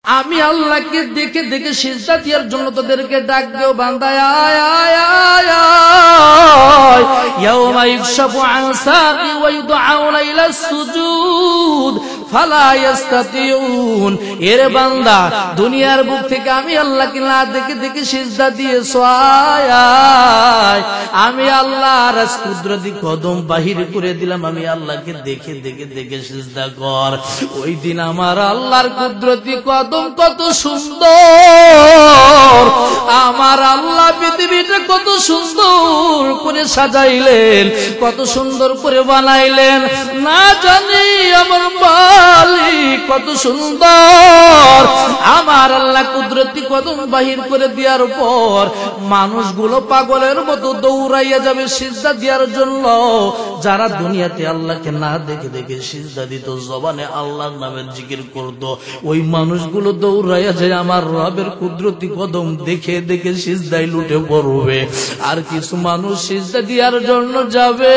আমি আল্লাহকে দেখে দেখে সিজদা দেওয়ার জন্য তোদেরকে ডাক দেও বান্দা আয় আয় আয় আয় ইয়াউমা ইকশাফু আন সাকি ওয়া ইউদআউনা ইলা সুজুদ ফালা ইস্তাতিউন। এর বান্দা দুনিয়ার বুক থেকে আমি আল্লাহকে না দেখে দেখে সিজদা দিয়েছো, আয় আয় আমি আল্লাহর কুদরতি কদম বাহির করে দিলাম, আমি আল্লাহকে দেখে দেখে দেখে সিজদা কর। ওই দিন আমার আল্লাহর কুদরতি কদম কত সুন্দর, আমার আল্লাহ পৃথিবীটা কত সুন্দর করে সাজাইলেন, কত সুন্দর করে বানাইলেন, না জানি আমার মালিক কত সুন্দর। আমার আল্লাহ কুদরতি কদম বাহির করে দেওয়ার পর মানুষগুলো পাগলের মতো দৌড়াইয়া যাবে সিজদা দেওয়ার জন্য। যারা দুনিয়াতে আল্লাহকে না দেখে দেখে সিজদা দিত, জবানে আল্লাহর নামের জিকির করত, ওই মানুষগুলো দৌড়াইয়া যায় আমার রবের কুদরতি কদম দেখে দেখে সিজদায় লুটে পড়বে। আর কিছু মানুষ সিজদা দেওয়ার জন্য যাবে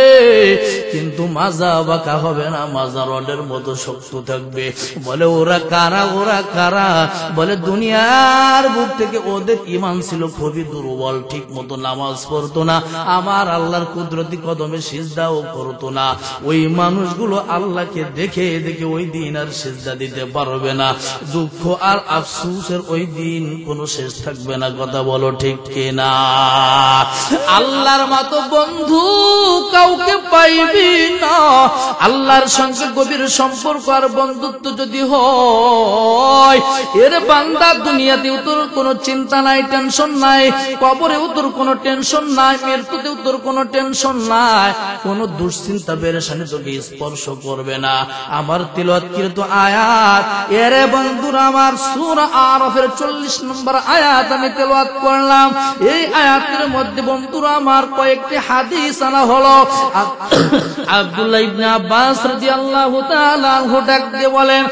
কিন্তু মাজা বাঁকা হবে না, মাজা রডের মতো শক্ত থাকবে। বলে ওরা কারা, ওরা কারা? বলে দুনিয়ার বুক থেকে ওদের ঈমান ছিল খুবই দুর্বল, ঠিক মতো নামাজ পড়তো না, আমার আল্লাহর কুদরতি কদমে সিজদাও করতো না। ওই মানুষগুলো আল্লাহকে দেখে দেখে ওই দিন আর সিজদা দিতে পারবে না। দুঃখ আর আফসোসের ওই দিন কোনো শেষ থাকবে না। কথা বলো ঠিক কিনা? আল্লাহর মতো বন্ধু কাউকে পাইবি না। আল্লাহর সঙ্গে গভীর সম্পর্ক আর বন্ধুত্ব যদি হয়, এর বান্দা দুনিয়াতেও তোর কোনো চিন্তা নাই, টেনশন নাই, কবরেও তোর কোনো টেনশন নাই, মৃত্যুতেও তোর কোনো টেনশন নাই, কোনো দুশ্চিন্তা পেরেশানি তোকে স্পর্শ করবে না। আমার তিলাওয়াতকৃত আয়াত, এরে বন্ধুরা আমার, সূরা আরাফের 40 নম্বর আয়াত আমি তেলাওয়াত করলাম। এই আয়াতের মধ্যে বন্ধুরা আমার কয়েকটি হাদিস আনা হলো। আব্দুল্লাহ ইবনে আব্বাস রাদিয়াল্লাহু তাআলা আনহু ডাক দিয়ে বলেন,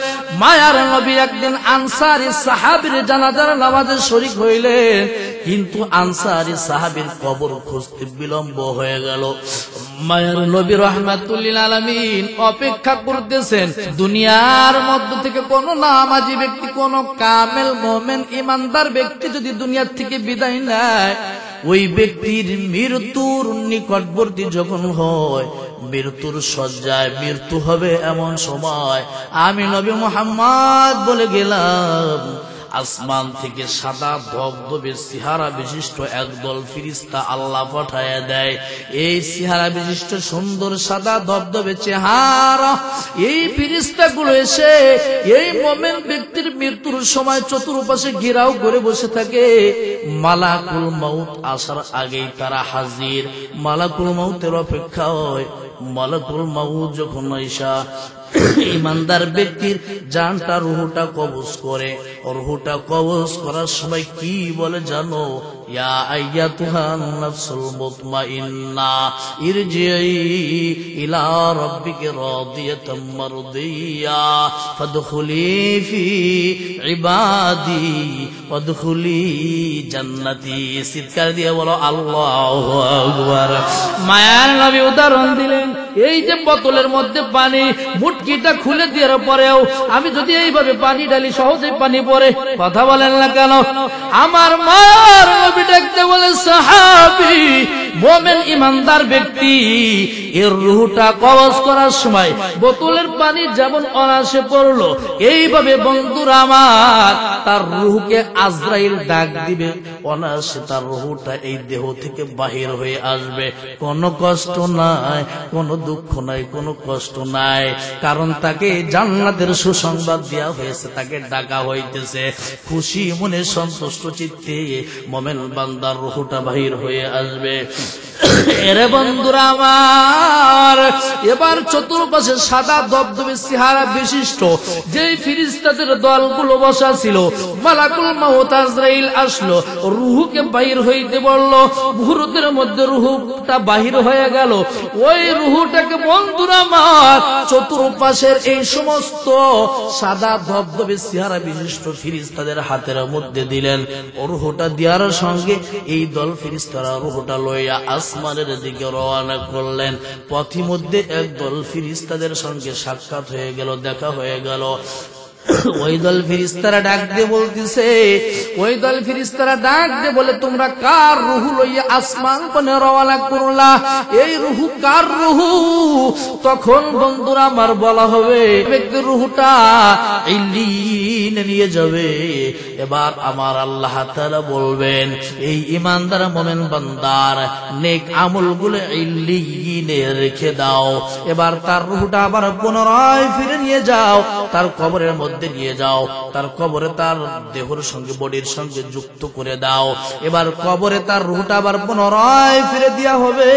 মায়ার নবী একদিন আনসারী সাহাবীর জানাজার নামাজে শরীক হইলেন, কিন্তু আনসারী সাহাবীর কবর খুঁজতে বিলম্ব হয়ে গেল। মায়ার নবী রাহমাতুল লিল আলামিন অপেক্ষা করতেছেন দুনিয়ার মধ্য থেকে কোন নামাজি ব্যক্তি, কোন কামেল মুমিন ইমানদার ব্যক্তি যদি দুনিয়ার থেকে বিদায় নেয়, ওই ব্যক্তির মৃত্যুর নিকটবর্তী যখন হয়, মৃত্যুর শয্যায় মৃত্যু হবে এমন সময় আমি নবী মুহাম্মদ বলে গেলাম, আসমান থেকে সাদা ধবধবে চেহারা বিশিষ্ট একদল ফেরেশতা আল্লাহ পাঠায়া দেয়। এই চেহারা বিশিষ্ট সুন্দর সাদা ধবধবে চেহারা এই ফেরেশতাগুলো এসে এই মুমিন ব্যক্তির মৃত্যুর সময় চতুর্পাশে ঘেরাও করে বসে থাকে। মালাকুল মাউত আসার আগেই তারা হাজির, মালাকুল মাউতের অপেক্ষা হয়। মালাকুল মাউত যখন আইসা ইমানদার ব্যক্তির জানটা রুহটা কবজ করে, রুহটা কবজ করার সময় কি বলে জানো? ইয়া আইয়াতুহান নাফসুল মুতমাইন্না ইরজিই ইলা রাব্বিকি রাদিয়াতাম মারদিয়া ফাদখুলি ফি ইবাদি ওয়াদখুলি জান্নাতি। চিৎকার দিয়ে বলো আল্লাহু আকবার। মায়ার নবী উদাহরণ দিলেন, এই যে বোতলের মধ্যে পানি, মুটকিটা খুলে দেওয়ার পরেও আমি যদি এইভাবে পানি ঢালি সহজে পানি পড়ে, কথা বলেন না কেন? আমার মার নবী ডাকতে বলে, সাহাবী মুমিন ইমানদার ব্যক্তি এর রূহটা কবজ করার সময় বোতলের পানি যেমন অনায়াসে পড়লো, এইভাবে বন্ধুরা আমার তার রূহকে আজরাইল ডাক দিবে, অনায়াসে তার রূহটা এই দেহ থেকে বাহির হয়ে আসবে। কোনো কষ্ট নাই, কোনো দুঃখ নাই, কোনো কষ্ট নাই, কারণ তাকে জান্নাতের সুসংবাদ দেওয়া হয়েছে, তাকে ডাকা হইতেছে। খুশি মনে সন্তুষ্ট চিত্তে মুমিন বান্দার রূহটা বাহির হয়ে আসবে। এরে বন্ধুরা আমার, এবার চতুর্পাশে সাদা দবদবে চেহারা বিশিষ্ট যেই ফেরেশতাদের দলগুলো বসা ছিল, মালাকুল মাউত আজরাইল আসলো, রূহকে বাহির হইতে বলল। মুহূর্তের মধ্যে রূহটা বাহির হয়ে গেল। ওই রূহটাকে বন্ধুরা আমার চতুর্পাশের এই সমস্ত সাদা দবদবে চেহারা বিশিষ্ট ফেরেশতাদের হাতের মধ্যে দিলেন। রূহটা দেওয়ার সঙ্গে এই দল ফেরেশতারা রূহটা লইয়া আসমানের দিকে রওনা করলেন। পথিমধ্যে একদল ফেরেশতাদের সঙ্গে সাক্ষাৎ হয়ে গেল, দেখা হয়ে গেল। ওই দল ফেরেশতারা ডাক দিয়ে বলতেছে, ওই দল ফেরেশতারা ডাক দিয়ে বলে, তোমরা কার রূহ লইয়া আসমান পানে রওনা করলা? এই রূহ কার রূহ? তখন বন্ধুরা আমার বলা হবে, ব্যক্তির রূহটা ইল্লিনে নিয়ে যাবে। এবার আমার আল্লাহ তাআলা বলবেন, এই ঈমানদার মুমিন বান্দার নেক আমলগুলো ইল্লিনে রেখে দাও। এবার তার রূহটা আবার পুনরায় ফিরে নিয়ে যাও, তার কবরের মধ্যে নিয়ে যাও, তার কবরে তার দেহের সঙ্গে বডির সঙ্গে যুক্ত করে দাও। এবার কবরে তার রূহটা আবার পুনরায় ফিরে দেওয়া হবে।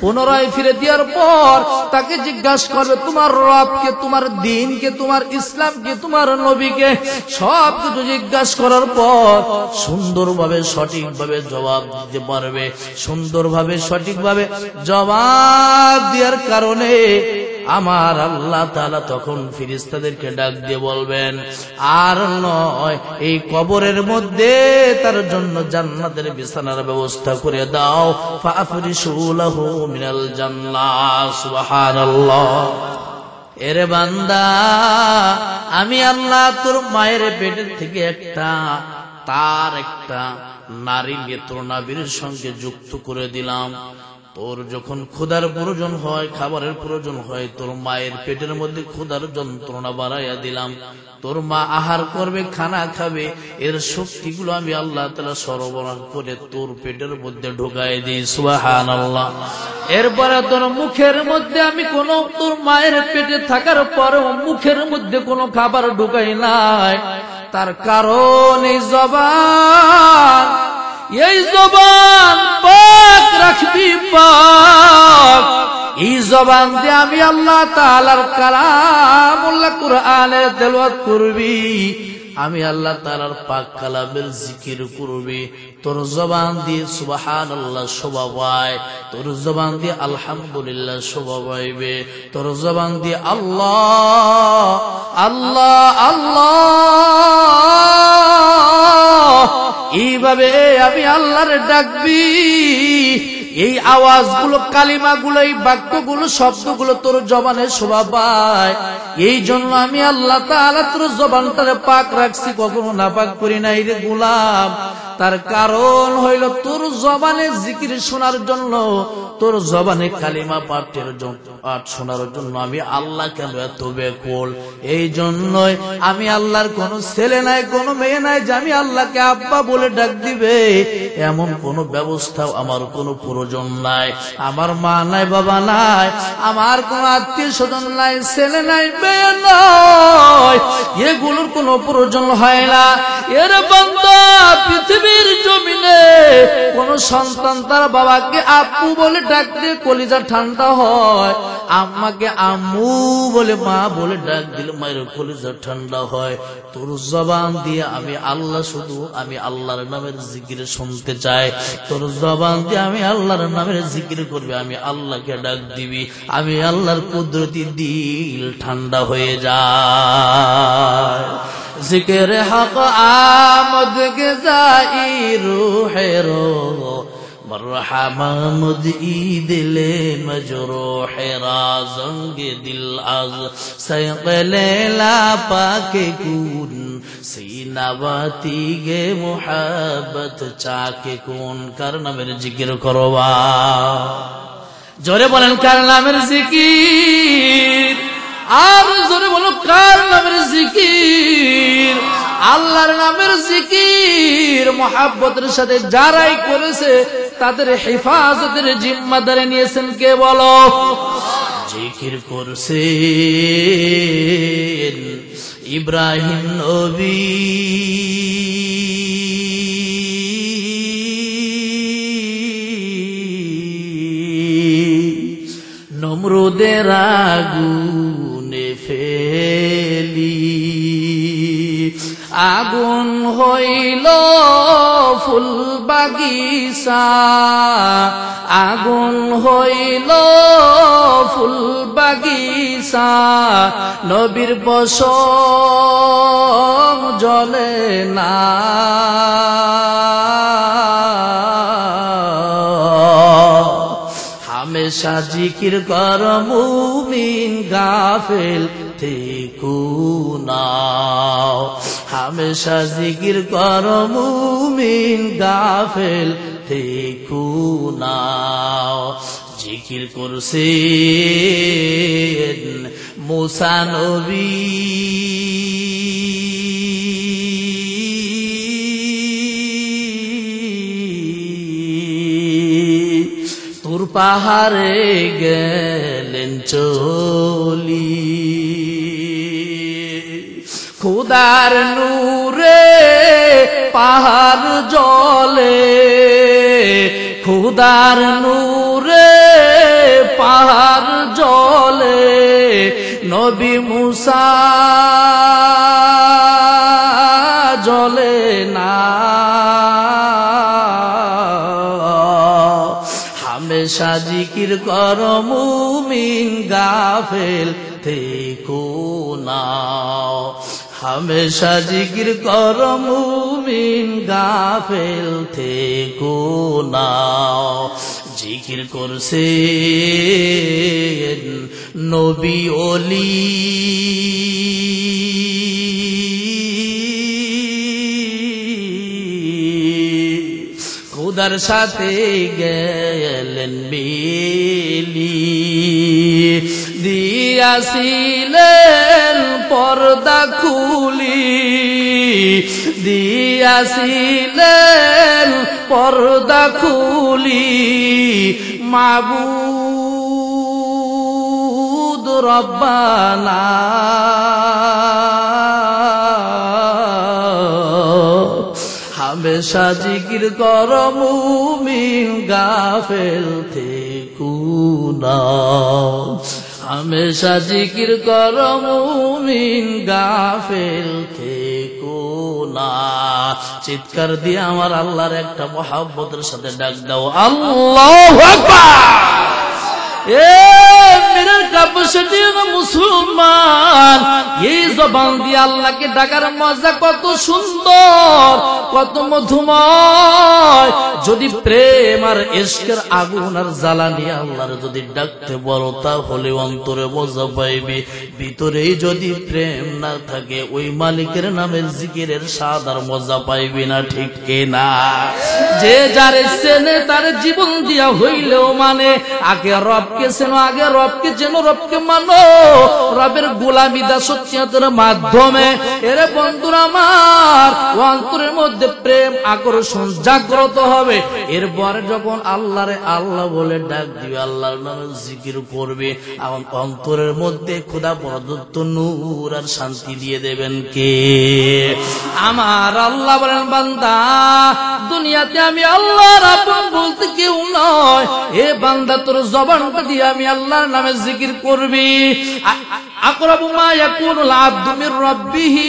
পুনরায় ফিরে দেওয়ার পর তাকে জিজ্ঞাসা করবে, তোমার রবকে, তোমার দ্বীনকে, তোমার ইসলামকে, তোমার নবীকে, সব কিছু জিজ্ঞাসা করার পর সুন্দরভাবে সঠিকভাবে জবাব দিতে পারবে। সুন্দরভাবে সঠিকভাবে জবাব দেওয়ার কারণে আমার আল্লাহ তাআলা তখন ফেরেশতাদেরকে ডাক দিয়ে বলবেন, আর নয়, এই কবরের মধ্যে তার জন্য জান্নাতের বিছানার ব্যবস্থা করে দাও। ফাফরিশু লাহু মিনাল জান্নাহ। সুবহানাল্লাহ। এরে বান্দা, আমি আল্লাহ তোর মায়ের পেটের থেকে তার একটা নারী নেত্রনাভির সঙ্গে যুক্ত করে দিলাম। তোর যখন ক্ষুধার প্রয়োজন হয়, খাবারের প্রয়োজন হয়, তোর মায়ের পেটের মধ্যে ক্ষুধার যন্ত্রণা বাড়াইয়া দিলাম। তোর মা আহার করবে, খানা খাবে, এর শক্তিগুলো আমি আল্লাহ তাআলা সরবরাহ করে তোর পেটের মধ্যে ঢুকাই দিই। সুবহানাল্লাহ। এরপরে তোর মুখের মধ্যে আমি তোর মায়ের পেটে থাকার পরেও মুখের মধ্যে কোনো খাবার ঢুকাই নাই। তার কারণ এই জবান পাক রাখবি, পাক। এই জবান দিয়ে আমি আল্লাহ তাআলার কালামুল্লাহ কুরআনের তেলাওয়াত করবি, আমি আল্লাহ তাআলার পাক কালামের জিকির করবি। তোর জবান দিয়ে সুবহানাল্লাহ শোভা পায়, তোর জবান দিয়ে আলহামদুলিল্লাহ শোভা পাইবে, তোর জবান দিয়ে আল্লাহ আল্লাহ আল্লাহ এইভাবে আমি আল্লাহর ডাকবি। এই আওয়াজগুলো, কালিমাগুলো, এই বাক্যগুলো, শব্দগুলো তোর জবানে শোভা পায়। এই জন্য আমি আল্লাহ তাআলা তোর জবানটারে পাক রাখছি, কখনো নাপাক করি নাই রে গোলাম। তার কারণ হইল তোর জবানে জিকির শোনার জন্য, তোর জবানে কালিমা পাঠের পাঠ শোনার জন্য আমি আল্লাহ কেন এত ব্যাকুল। এই জন্যই আমি আল্লাহর কোনো ছেলে নাই, কোনো মেয়ে নাই যে আমি আল্লাহকে আব্বা বলে ডাক দিবে, এমন কোনো ব্যবস্থাও আমার কোনো প্রয়োজন নাই। আমার মা নাই, বাবা নাই, আমার কোনো আত্মীয় স্বজন নাই, ছেলে নাই, মেয়ে নাই, এগুলোর কোনো প্রয়োজন হয় না। এর বান্দা, পৃথিবীর জমিনে কোন সন্তান তার বাবাকে আব্বু বলে ডাক দিয়ে কলিজা ঠান্ডা হয়, আম্মাকে আম্মু বলে, মা বলে ডাক দিলে মায়ের কলিজা ঠান্ডা হয়। তোর জবান দিয়ে আমি আল্লাহ, শুধু আমি আল্লাহর নামের জিকির শুনতে চাই। তোর জবান দিয়ে আমি আল্লাহর নামের জিকির করবি, আমি আল্লাহকে ডাক দিবি, আমি আল্লাহর কুদরতি দিল ঠান্ডা হয়ে যায়। জিকির হক আমদ গজাই রূহে রো মরহমা মুদ দিলে মজরূহে রাজঙ্গে দিল আজ সাইকলেলা পাকে কুন সিনাবাতি গে মুহাব্বত চাকে কোন। কার নামের জিকির করবা? জোরে বলেন কার নামের জিকির? আর জোরে বলো কার নামের জিকির? আল্লাহর নামের জিকির মুহাব্বতের সাথে যারাই করেছে তাদের হেফাজতের জিম্মাদারি নিয়েছেন কে বলো? জিকির করছে ইব্রাহিম নবী, নমরুদের আগুনে ফেলি, আগুন হইল ফুল বাগিচা, আগুন হইল ফুল বাগিচা, নবীর পশম জ্বলে না। হামেশা জিকির কর মুমিন গাফেল থেকো নাও। হামেশা জিকির করো মুমিন গাফেল থেকো নাও। জিকির করছেন মুসা নবী, তুর পাহাড়ে গেলেন চলি, খুদার নূরে পাহাড় জলে, খুদার নূরে পাহাড় জলে, নবী মুসা জলে না। হামেশা জিকির করো মুমিন গাফেল থেকো নাও। হামেশা জিকির করো মুমিন গাফেল থেকো নাও। জিকির করছেন নবী ওলি, খুদার সাথে গেলেন মিলি, দিয়াছিলেন পর্দা খুলি, দিয়াছিলেন পর্দা খুলি, মাবুদ রব্বানা। হামেশা জিকির করো মুমিন গাফেল থেকো নাও। হামেশা জিকির করো মুমিন গাফেল থেকো না। চিৎকার দিয়ে আমার আল্লাহর একটা মহব্বতের সাথে ডাক দাও, আল্লাহু আকবার। মুসলমান, এই জবান দিয়ে আল্লাহকে ডাকার মজা কত সুন্দর, কত মধুময়। যদি প্রেম আর ইশকের আগুন আর জ্বালানি আল্লাহর যদি ডাকতে বলো, তাহলে অন্তরে মজা পাইবে। ভিতরেই যদি প্রেম না থাকে, ওই মালিকের নামের জিকিরের স্বাদ আর মজা পাইবে না, ঠিক কিনা? যে যারে চেনে তার জীবন দিয়া হইলেও মানে, আগে রবকে চেনো, আগে রবকে চেনো, রবকে মানো। রবের গোলামি দাসত্বের মাধ্যমে এরে বন্ধুরা আমার অন্তরের মধ্যে প্রেম আকর্ষণ জাগ্রত হবে। এরপরে যখন আল্লাহরে আল্লাহ বলে ডাক দিবে, আল্লাহর নামে জিকির করবে, অন্তরের মধ্যে খোদা প্রদত্ত নূর আর শান্তি দিয়ে দেবেন কে? আমার আল্লাহ বলেন, বান্দা দুনিয়াতে আমি আল্লাহর আপন বলতে কেউ নয়। এ বান্দা তোর জবানটা দিয়ে আমি আল্লাহর নামে জিকির করবি। আকরাবু মা ইয়াকুনুল আবদু মির রাব্বিহি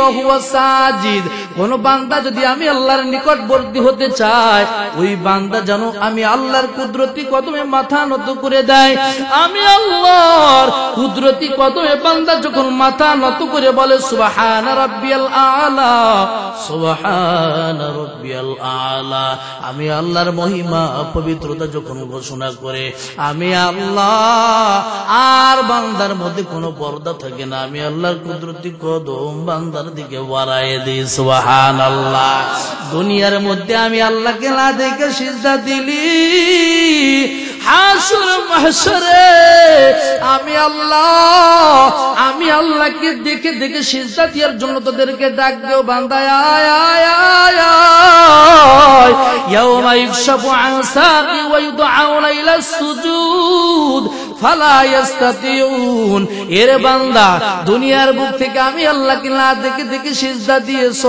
ওয়া হুয়া সাজিদ। কোন বান্দা যদি আমি আল্লাহর নিকটবর্তী হতে চায়, ওই বান্দা যেন আমি আল্লাহর কুদরতি কদমে মাথা নত করে দেয়। আমি আল্লাহর কুদরতি কদমে বান্দা যখন মাথা নত করে বলে সুবহান রাব্বিয়াল আলা, সুবহান রাব্বিয়াল আলা, আমি আল্লাহর মহিমা পবিত্রতা যখন ঘোষণা করে, আমি আল্লাহ আর বান্দার মধ্যে কোনো পর্দা থাকে না, আমি আল্লাহর কুদরতি কদম বান্দার দিকে বাড়ায় দিই। সুবহানাল্লাহ। দুনিয়ার মধ্যে আমি আল্লাহকে না দেখে সিজদা দিলি, হাসর মাহশরে আমি আল্লাহকে দেখে দেখে সিজদা দেওয়ার জন্য তোদেরকে ডাক দেও, বান্দা আয় আয় আয় আয়। ইয়াউমা ইউকশাফু আন সাকি ওয়া ইউদআউনা ইলা সুজুদ ফালা ইস্তাতিউন। এরে বান্দা দুনিয়ার বুক থেকে আমি আল্লাহকে না দেখে দেখে সিজদা দিয়েছ,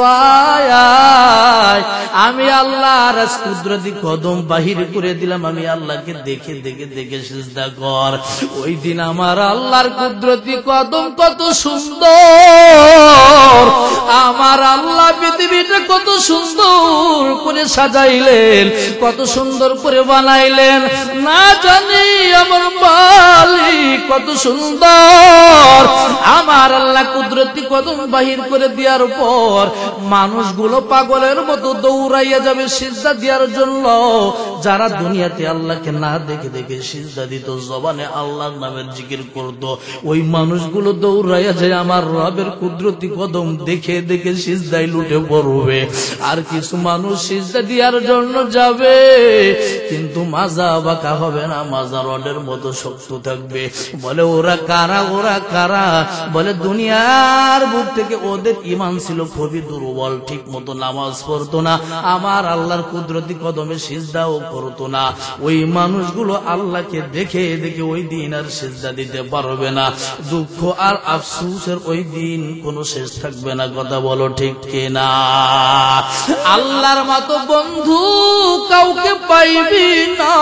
আয় আয় আমি আল্লাহর কুদরতি কদম বাহির করে দিলাম, আমি আল্লাহকে দেখে দেখে দেখে সিজদা কর। ওই দিন আমার আল্লাহর কুদরতি কদম কত সুন্দর, আমার আল্লাহ পৃথিবীটা কত সুন্দর করে সাজাইলেন, কত সুন্দর করে বানাইলেন, না জানি আমার মালিক কত সুন্দর। আমার আল্লাহ কুদরতি কদম বাহির করে দেওয়ার পর মানুষগুলো পাগলের মতো দৌড়াইয়া যাবে সিজদা দেওয়ার জন্য। যারা দুনিয়াতে আল্লাহকে না দেখে দেখে সিজদা দিত, জবানে আল্লাহর নামের জিকির করত, ওই মানুষগুলো দৌড়াইয়া যায় আমার রবের কুদরতি কদম দেখে দেখে সিজদায় লুটে পড়বে। আর কিছু মানুষ সিজদা দেওয়ার জন্য যাবে, কিন্তু মাজা বাঁকা হবে না, মাজা রডের মতো শক্ত থাকবে। বলে ওরা কারা, ওরা কারা? বলে দুনিয়ার বুক থেকে ওদের ঈমান ছিল খুবই দুর্বল, ঠিক মতো নামাজ পড়তো না, আমার আল্লাহর কুদরতি কদমে সিজদাও করতো না। ওই মানুষগুলো আল্লাহকে দেখে দেখে ওই দিন আর সিজদা দিতে পারবে না। দুঃখ আর আফসোসের ওই দিন কোনো শেষ থাকবে না। কথা বলো ঠিক কিনা? আল্লাহর মতো বন্ধু কাউকে পাইবি না।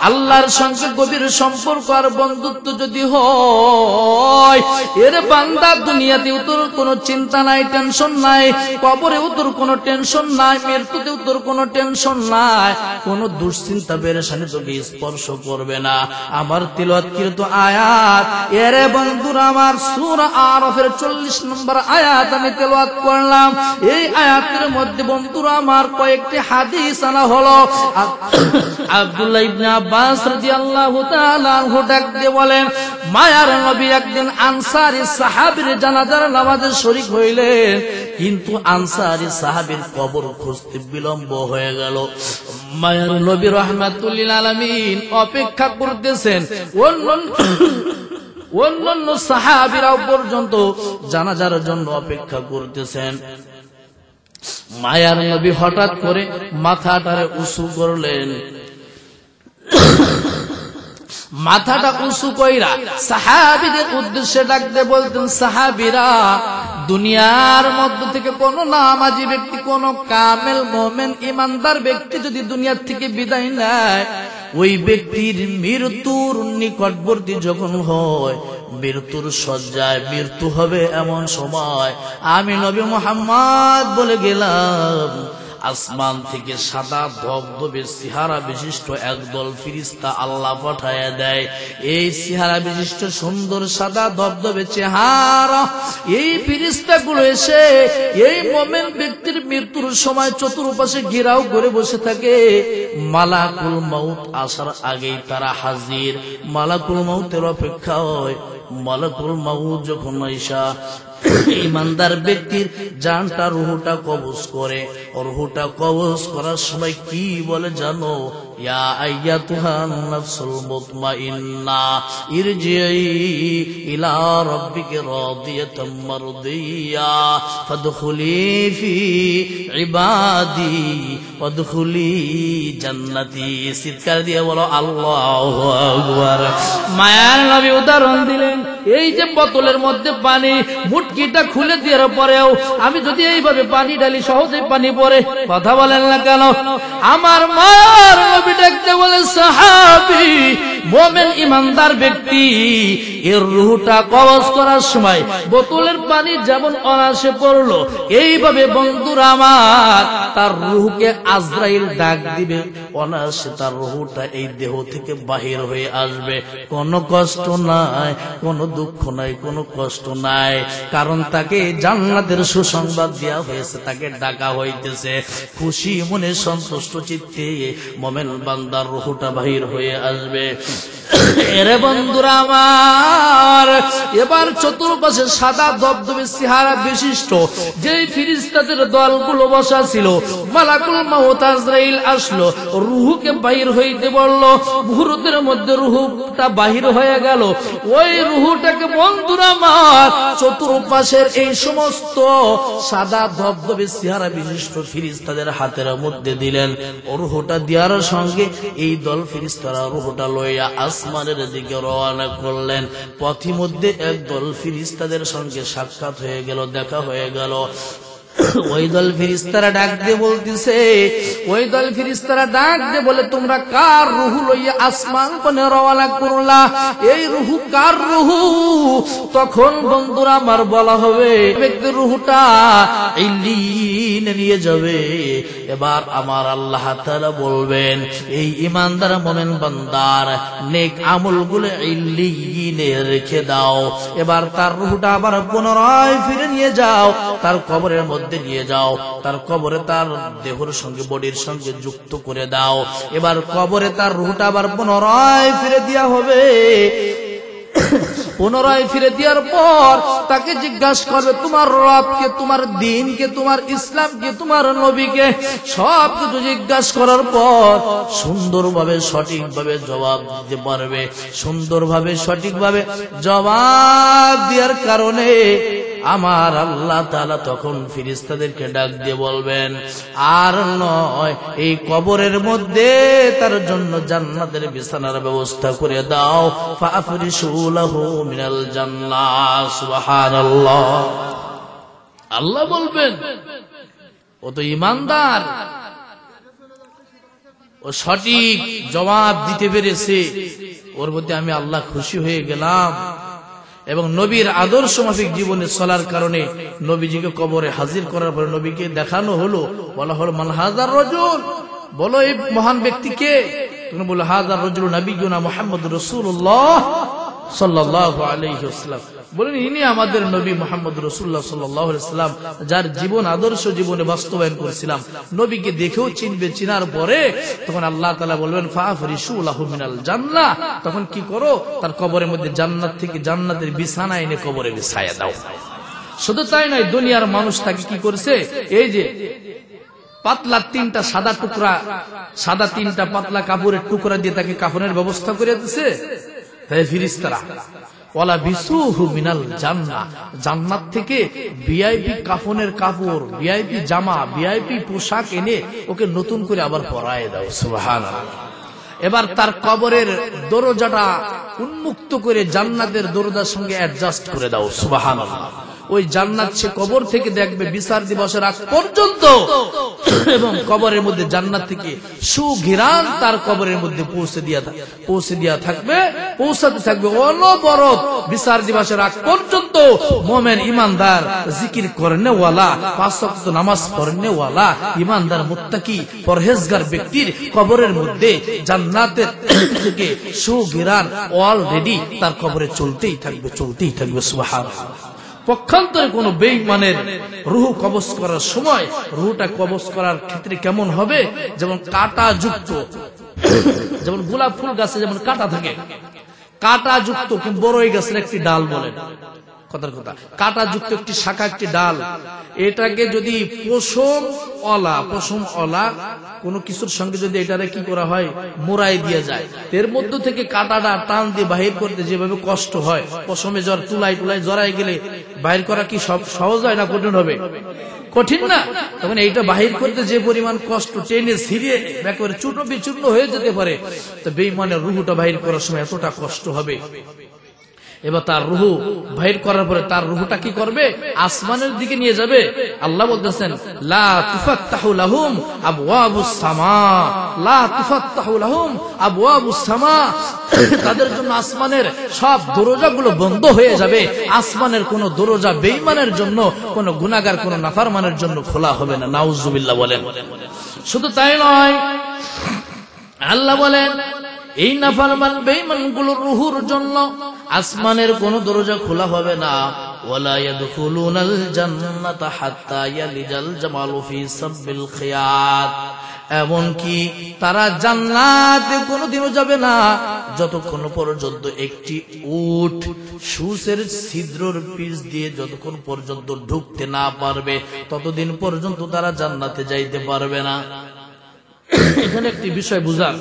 আল্লাহর সঙ্গে গভীর সম্পর্ক আর বন্ধুত্ব যদি হয়, এর বান্দা দুনিয়াতেও তোর কোনো চিন্তা নাই, টেনশন নাই, কবরেও তোর কোনো টেনশন নাই, মৃত্যুতেও তোর কোনো টেনশন নাই, কোনো দুশ্চিন্তা পেরেশানি তোকে স্পর্শ করবে না। আমার তিলাওয়াতকৃত আয়াত, এরে বন্ধুরা আমার, সূরা আরাফের 40 নম্বর আয়াত আমি তেলাওয়াত করলাম। এই আয়াতের মধ্যে বন্ধুরা আমার কয়েকটি হাদিস আনা হলো। আব্দুল্লাহ ইবনে আব্বাস রাদিয়াল্লাহু তাআলা আনহু ডাক দিয়ে বলেন, মায়ার নবী একদিন আনসারী সাহাবীর জানাজার নামাজে শরীক হইলেন, কিন্তু আনসারী সাহাবীর কবর খুঁজতে বিলম্ব হয়ে গেল। মায়ার নবী রাহমাতুল লিল আলামিন অপেক্ষা করতেছেন, অন্যান্য সাহাবীরাও পর্যন্ত জানাজার জন্য অপেক্ষা করতেছেন। মায়ার নবী হঠাৎ করে মাথাটারে উঁচু করলেন, মাথাটা উঁচু কইরা সাহাবীদের উদ্দেশ্যে ডাকতে বলতেন, সাহাবীরা, দুনিয়ার মধ্য থেকে কোন নামাজি ব্যক্তি, কোন কামেল মুমিন ইমানদার ব্যক্তি যদি দুনিয়ার থেকে বিদায় নেয়, ওই ব্যক্তির মৃত্যুর নিকটবর্তী যখন হয়, মৃত্যুর শয্যায় মৃত্যু হবে এমন সময় আমি নবী মুহাম্মদ বলে গেলাম, আসমান থেকে সাদা ধবধবে চেহারা বিশিষ্ট একদল ফেরেশতা আল্লাহ পাঠায়া দেয়। এই চেহারা বিশিষ্ট সুন্দর সাদা ধবধবে চেহারা এই ফেরেশতাগুলো এসে এই মুমিন ব্যক্তির মৃত্যুর সময় চতুর্পাশে ঘেরাও করে বসে থাকে। মালাকুল মাউত আসার আগেই তারা হাজির, মালাকুল মাউতের অপেক্ষা হয়। মালাকুল মাউত যখন আইসা ইমানদার ব্যক্তির জানটা, রুহটা কবজ করে, রুহটা কবজ করার সময় কি বলে জানো? ইয়া আইয়াতুহান নাফসুল মুতমাইন্না ইরজিই ইলা রাব্বিকি রাদিয়াতাম মারদিয়া ফাদখুলি ফি ইবাদি ওয়াদখুলি জান্নাতি। চিৎকার দিয়ে বলো আল্লাহু আকবার। মায়ার নবী উদাহরণ দিলেন, এই যে বোতলের মধ্যে পানি, মুটকিটা খুলে দেওয়ার পরেও আমি যদি এইভাবে পানি ঢালি সহজে পানি পড়ে, কথা বলেন না কেন? আমার মায়ার নবী ডাকতে বলে, সাহাবী, মুমিন ইমানদার ব্যক্তি এর রূহটা কবজ করার সময় বোতলের পানি যেমন অনায়াসে পড়লো, এইভাবে বন্ধুরা আমার তার রূহকে আজরাইল ডাক দিবে, অনায়াসে তার রূহটা এই দেহ থেকে বাহির হয়ে আসবে। কোনো কষ্ট নাই, কোনো দুঃখ নাই, কোনো কষ্ট নাই, কারণ তাকে জান্নাতের সুসংবাদ দেওয়া হয়েছে, তাকে ডাকা হইতেছে। খুশি মনে সন্তুষ্ট চিত্তে মুমিন বান্দার রূহটা বাহির হয়ে আসবে। এরে বন্ধুরা আমার, এবার চতুর্পাশে সাদা দবদবে চেহারা বিশিষ্ট যেই ফেরেশতাদের দলগুলো বসা ছিল, মালাকুল মাউত আজরাইল আসলো, রূহকে বাহির হইতে বলল। মুহূর্তের মধ্যে রূহটা বাহির হয়ে গেল। ওই রূহটাকে বন্ধুরা আমার চতুর্পাশের এই সমস্ত সাদা দবদবে চেহারা বিশিষ্ট ফেরেশতাদের হাতের মধ্যে দিলেন। রূহটা দেওয়ার সঙ্গে এই দল ফেরেশতারা রূহটা লইয়া আসমানের দিকে রওনা করলেন। পথিমধ্যে একদল ফেরেশতাদের সঙ্গে সাক্ষাৎ হয়ে গেল, দেখা হয়ে গেল। ওই দল ফেরেশতারা ডাক দিয়ে বলতেছে, ওই দল ফেরেশতারা ডাক দিয়ে বলে, তোমরা কার রূহ লইয়া আসমান পানে রওনা করলা? এই রূহ কার রূহ? তখন বন্ধুরা আমার বলা হবে, ব্যক্তির রূহটা ইল্লিনে নিয়ে যাবে। এবার আমার আল্লাহ তাআলা বলবেন, এই ঈমানদার মুমিন বান্দার নেক আমলগুলো ইল্লিনে রেখে দাও। এবার তার রূহটা আবার পুনরায় ফিরে নিয়ে যাও, তার কবরের মধ্যে নিয়ে যাও, তার কবরে তার দেহের সঙ্গে বডির সঙ্গে যুক্ত করে দাও। এবার কবরে তার রূহটা আবার পুনরায় ফিরে দেওয়া হবে। পুনরায় ফিরে দেওয়ার পর তাকে জিজ্ঞাসা করবে, তোমার রবকে, তোমার দ্বীনকে, তোমার ইসলামকে, তোমার নবীকে, সব কিছু জিজ্ঞাসা করার পর সুন্দরভাবে সঠিকভাবে জবাব দিতে পারবে। সুন্দরভাবে সঠিকভাবে জবাব দেওয়ার কারণে আমার আল্লাহ তাআলা তখন ফেরেশতাদেরকে ডাক দিয়ে বলবেন, আর নয়, এই কবরের মধ্যে তার জন্য জান্নাতের বিছানার ব্যবস্থা করে দাও। ফাফরিশু লাহু মিনাল জান্নাহ। সুবহানাল্লাহ। আল্লাহ বলবেন, ও তো ঈমানদার, ও সঠিক জবাব দিতে পেরেছে, ওর মধ্যে আমি আল্লাহ খুশি হয়ে গেলাম। এবং নবীর আদর্শ মাফিক জীবনে চলার কারণে নবীজিকে কবরে হাজির করার পরে নবীকে দেখানো হলো, বলা হলো, মান হাযার রাজুল, বলো এই মহান ব্যক্তিকে। তুমি বলো, হাযার রাজুল নবিয়ুনা মুহাম্মদুর রাসূলুল্লাহ সাল্লাল্লাহু আলাইহি ওয়াসাল্লাম। বলেন, ইনি আমাদের নবী মুহাম্মদ রাসূলুল্লাহ সাল্লাল্লাহু আলাইহি ওয়াসাল্লাম, যার জীবন আদর্শ জীবনে বাস্তবায়ন করেছিলাম। নবীকে দেখেও চিনবে, চিনার পরে তখন আল্লাহ তাআলা বলবেন, ফাফরিশু লাহু মিনাল জান্নাহ। তখন কি করো, তার কবরের মধ্যে জান্নাত থেকে জান্নাতের বিছানা এনে কবরে বিছায়া দাও। শুধু তাই নয়, দুনিয়ার মানুষ তাকে কি করেছে, এই যে পাতলা তিনটা সাদা টুকরা, সাদা তিনটা পাতলা কাপড়ের টুকরা দিয়ে তাকে কাফনের ব্যবস্থা করে দিয়েছে। তাই ফেরেশতারা ওয়ালা বিসুহু মিনাল জান্নাহ, জান্নাত থেকে ভিআইপি কাফনের কাপড়, ভিআইপি জামা, ভিআইপি পোশাক এনে ওকে নতুন করে আবার পরায় দাও। সুবহানাল্লাহ। এবার তার কবরের দরজাটা উন্মুক্ত করে জান্নাতের দরজার সঙ্গে অ্যাডজাস্ট করে দাও। সুবহানাল্লাহ। ওই জান্নাত সে কবর থেকে দেখবে বিচার দিবসের আগ পর্যন্ত, এবং কবরের মধ্যে জান্নাত থেকে সুঘ্রাণ তার কবরের মধ্যে পৌঁছে দিয়া থাকবে, পৌঁছাতে থাকবে অনবরত। বিচার দিবসের আগ পর্যন্ত মুমিন ঈমানদার, জিকির করনেওয়ালা, পাঁচ ওয়াক্ত নামাজ পড়নেওয়ালা, ঈমানদার, মুত্তাকি, পরহেজগার ব্যক্তির কবরের মধ্যে জান্নাতের থেকে সুঘ্রাণ অলরেডি তার কবরে চলতেই থাকবে, চলতেই থাকবে। সুবহানাল্লাহ। পক্ষান্তরে কোন বেঈমানের রূহ কবজ করার সময় রূহটা কবজ করার ক্ষেত্রে কেমন হবে, যেমন কাঁটা যুক্ত, যেমন গোলাপ ফুল গাছে যেমন কাঁটা থাকে, কাঁটা যুক্ত বড়ই গাছের একটি ডাল বলেন, কথার কথা, কাঁটা যুক্ত একটি শাখা, একটি ডাল, এটাকে যদি পশম অলা কোন কিছুর সঙ্গে যদি এটারে কি করা হয়, মোড়াই দিয়ে যায়, এর মধ্য থেকে কাঁটাটা টান দিয়ে বাহির করতে যেভাবে কষ্ট হয়, পশমে জ্বর তুলাই জড়াই গেলে বাহির করা কি সব সহজ হয় না কঠিন হবে? কঠিন না? তখন এইটা বাহির করতে যে পরিমাণ কষ্ট, টেনে ছিঁড়ে একেবারে চূর্ণ বিচূর্ণ হয়ে যেতে পারে, তো বেঈমানের রূহটা বাহির করার সময় এতটা কষ্ট হবে। এবার তার রূহ বাহির করার পরে তার রূহটা কি করবে, আসমানের দিকে নিয়ে যাবে। আল্লাহ বলতেছেন, লা তুফাত্তাহু লাহুম আবওয়াবুস সামা, লা তুফাত্তাহু লাহুম আবওয়াবুস সামা, তাদের জন্য আসমানের সব দরজাগুলো বন্ধ হয়ে যাবে। আসমানের কোন দরজা বেঈমানের জন্য, কোন গুনাহগার, কোন নাফরমানের জন্য খোলা হবে না। নাউজুবিল্লাহ বলেন। শুধু তাই নয়, আল্লাহ বলেন, এই নাফরমান বেঈমানগুলোর রূহের জন্য আসমানের কোন দরজা খোলা হবে না। ওয়ালা ইয়াদখুলুনাল জান্নাতা হাত্তা ইয়ালিজাল জামালু ফি সাব্বিল খিয়াত, এমনকি তারা জান্নাতে কোনোদিনও যাবে না যতক্ষণ পর্যন্ত একটি উট সূচের ছিদ্রর পিছ দিয়ে যতক্ষণ পর্যন্ত ঢুকতে না পারবে, ততদিন পর্যন্ত তারা জান্নাতে যাইতে পারবে না। এখানে একটি বিষয় বুঝার,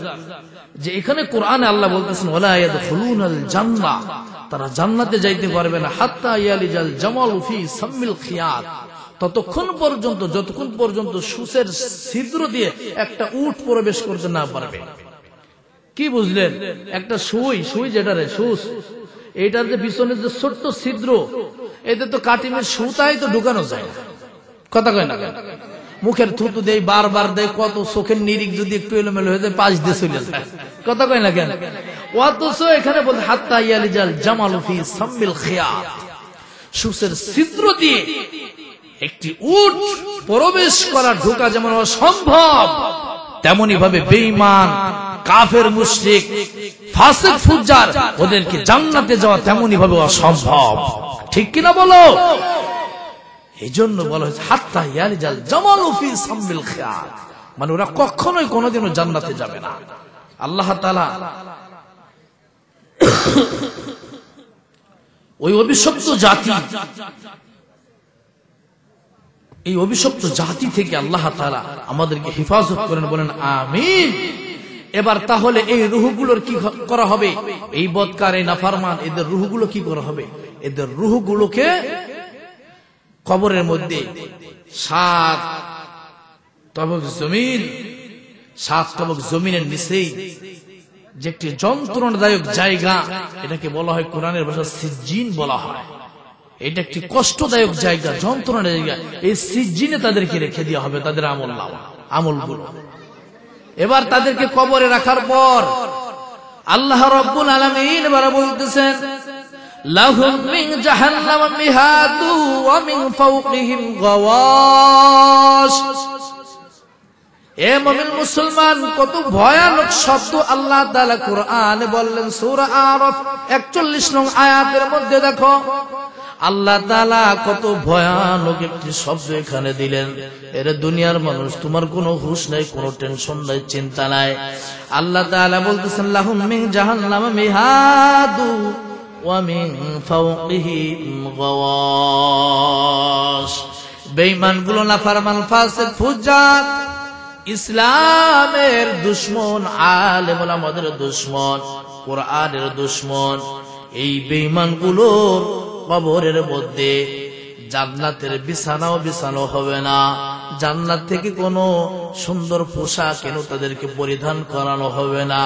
যে এখানে কোরআনে আল্লাহ বলতেছেন, ওয়ালা ইয়াদখুলুনাল জান্নাহ, তারা জান্নাতে যাইতে পারবে না হাত্তা ইয়ালিজাল জামালু ফি সাম্মিল খিয়াত, ততক্ষণ পর্যন্ত যতক্ষণ পর্যন্ত সূচের ছিদ্র দিয়ে একটা উট প্রবেশ করতে না পারবে। কি বুঝলেন? একটা সুই যেটারে সূচ, এইটার যে পিছনে যে ছোট্ট ছিদ্র, এতে তো কাটিমের সুতাই তো ঢুকানো যায় না, কথা কয় না, মুখের থুতু দেয়, বারবার দেয়, কত চোখের নিরিখ যদি একটু এলোমেলো হয়ে যায় পাশ দিয়ে চলে যায়, কথা কয় না কেন? অথচ এখানে বলতে হাত্তা ইয়ালিজাল জামালু ফি সাম্মিল খিয়াত, সূচের ছিদ্র দিয়ে একটি উট প্রবেশ করা, ঢোকা যেমন অসম্ভব, তেমনি ভাবে বেঈমান, কাফের, মুশরিক, ফাসিক, ফুজ্জার, ওদেরকে জান্নাতে যাওয়া তেমনি ভাবে অসম্ভব। ঠিক কিনা বলো? এই জন্য বলা হয়েছে হাত্তা ইয়ালিজাল জামালু ফি সাম্মিল খিয়াত, মানে ওরা কখনোই কোনোদিনও জান্নাতে যাবে না। আল্লাহ তাআলা ওই অভিশপ্ত জাতি, এই অভিশপ্ত জাতি থেকে আল্লাহ তাআলা আমাদেরকে হেফাজত করেন, বলেন আমিন। এবার তাহলে এই রূহগুলোর কি করা হবে? এই বদকার, এই নাফরমান, এদের রূহগুলো কি করা হবে? এদের রূহগুলোকে কবরের মধ্যে 7 তবক জমিন, 7 তবক জমিনের নিচেই যে একটি যন্ত্রণাদায়ক জায়গা, এটাকে বলা হয় কোরআনের ভাষা সিজ্জিন বলা হয়। এটা একটি কষ্টদায়ক জায়গা, যন্ত্রণার জায়গা। এই সিজ্জিনে তাদেরকে রেখে দেওয়া হবে, তাদের আমলগুলো। এবার তাদেরকে কবরে রাখার পর আল্লাহ রাব্বুল আলামিন এবার বলতেছেন লাহুম মিন জাহান্নাম মিহাদু ওয়া মিন ফাওকিহিম গাওয়াশ। এ মুমিন মুসলমান, কত ভয়ানক শব্দ আল্লাহ তাআলা কোরআনে বললেন। সূরা আরাফ 41 নং আয়াতের মধ্যে দেখো আল্লাহ তাআলা কত ভয়ানক একটি শব্দ এখানে দিলেন। এর দুনিয়ার মানুষ, তোমার কোনো হুঁশ নাই, কোনো টেনশন নাই, চিন্তা নাই। আল্লাহ তাআলা বলতেছেন লাহুম মিন জাহান্নাম মিহাদু ওয়া মিন ফাওকিহিম গাওয়াশ। বেঈমানগুলো, নাফরমান, ফাসিক, ফুজ্জার, ইসলামের দুশমন, আলেম ওলামাদের দুশমন, কোরআনের দুশমন, এই বেঈমানগুলোর কবরের মধ্যে জান্নাতের বিছানাও বিছানো হবে না। জান্নাত থেকে কোনো সুন্দর পোশাক কেন তাদেরকে পরিধান করানো হবে না।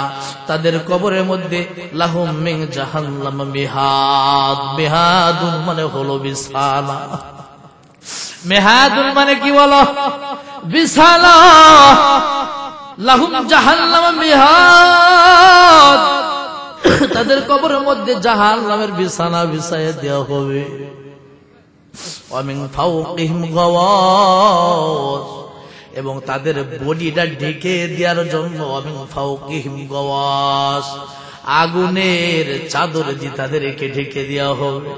তাদের কবরের মধ্যে লাহুম মিন জাহান্নাম মিহাদ। মিহাদুন মানে হলো বিছানা। মেহাদুল মানে কি বলো? বিছানা। লাহুম জাহান্নাম মিহাদ, তাদের কবরের মধ্যে জাহান্নামের বিছানা বিছাইয়ে দেওয়া হবে। ওয়া মিন ফাওকিহিম গাওয়াশ, এবং তাদের বডিটা ঢেকে দেওয়ার জন্য ওয়া মিন ফাওকিহিম গাওয়াশ, আগুনের চাদর দিয়ে তাদেরকে ঢেকে দেওয়া হবে।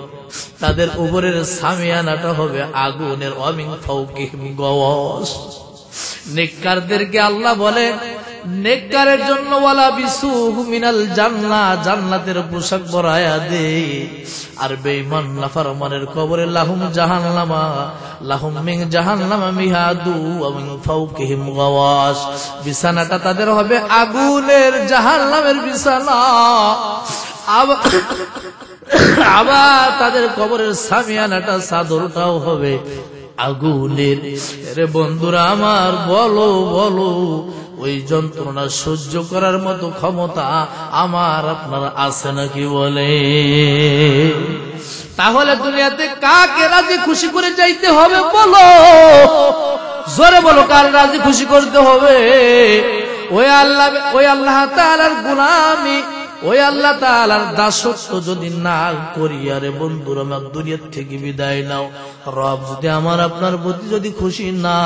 তাদের উপরের সামিয়ানাটা হবে আগুনের। ওয়া মিন ফাওকিহিম গাওয়াশ। নেককারদেরকে আল্লাহ বলেন, নেককারের জন্য ওয়ালা বিসুহু মিনাল জান্নাহ, জান্নাতের পোশাক পরায়া দে। আর বেঈমান নাফরমানের কবরে লাহুম জাহান্নামা, লাহুম মিন জাহান্নামা মিহাদু ওয়া মিন ফাওকিহিম গাওয়াশ। বিছানাটা তাদের হবে আগুনের, জাহান্নামের বিছানা। আবার তাদের কবরের সামিয়ানাটা, চাদরটাও হবে আগুনের। রে বন্ধুরা আমার, বলো বলো, ওই যন্ত্রণা সহ্য করার মতো ক্ষমতা আমার আপনার আছে নাকি? বলে তাহলে দুনিয়াতে কাকে রাজি খুশি করে যাইতে হবে? বলো, জোরে বলো, কার রাজি খুশি করতে হবে? ওই আল্লাহ তাআলার গোলামি, ওই আল্লাহ তাআলার দাসত্ব যদি না করি, আরে বন্ধুরা আমার দুনিয়া থেকে বিদায় নাও। রব যদি আমার আপনার প্রতি যদি খুশি না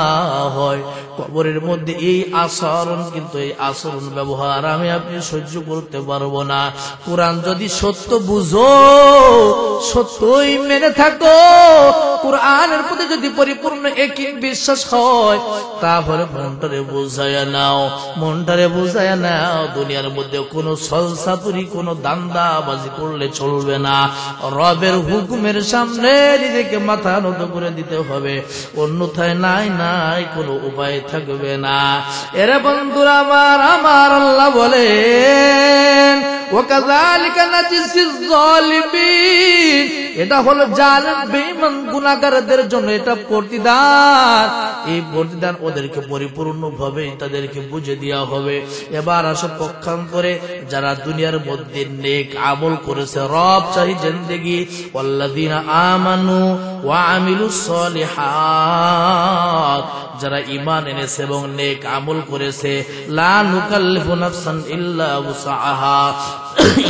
হয়, কবরের মধ্যে এই আচরণ, কিন্তু এই আচরণ ব্যবহার আমি আপনি সহ্য করতে পারবো না। কোরআন যদি সত্য বুঝো, সত্যই মেনে থাকো, কোরআনের প্রতি যদি পরিপূর্ণ একই বিশ্বাস হয়, তাহলে মনটারে বুঝাইয়া নাও, মনটারে বুঝাইয়া নাও। দুনিয়ার মধ্যে কোনো ছলচাতুরি, কোনো দান্দাবাজি করলে চলবে না। রবের হুকুমের সামনে নিজেকে মাথা নত করে দিতে হবে, অন্যথায় নাই কোনো উপায় থাকবে না। এরে বন্ধুরা আমার আল্লাহ বলেন ওয়াকাযালিকা নাজিসিজ যালিমিন। এটা হলো জালেম বেঈমান গুনাহগারদের জন্য এটা প্রতিদান। এই প্রতিদান ওদেরকে পরিপূর্ণভাবে তাদেরকে বুঝে দেওয়া হবে। এবার আসো পক্ষান্তরে যারা দুনিয়ার মধ্যে নেক আমল করেছে, রব চাহি জিন্দেগি, ওয়াল্লাযিনা আমানু ওয়া আমিলুস সলিহাত, যারা ঈমান এনেছে এবং নেক আমল করেছে, লা নুকাল্লিফু নাফসান ইল্লা উসআহা,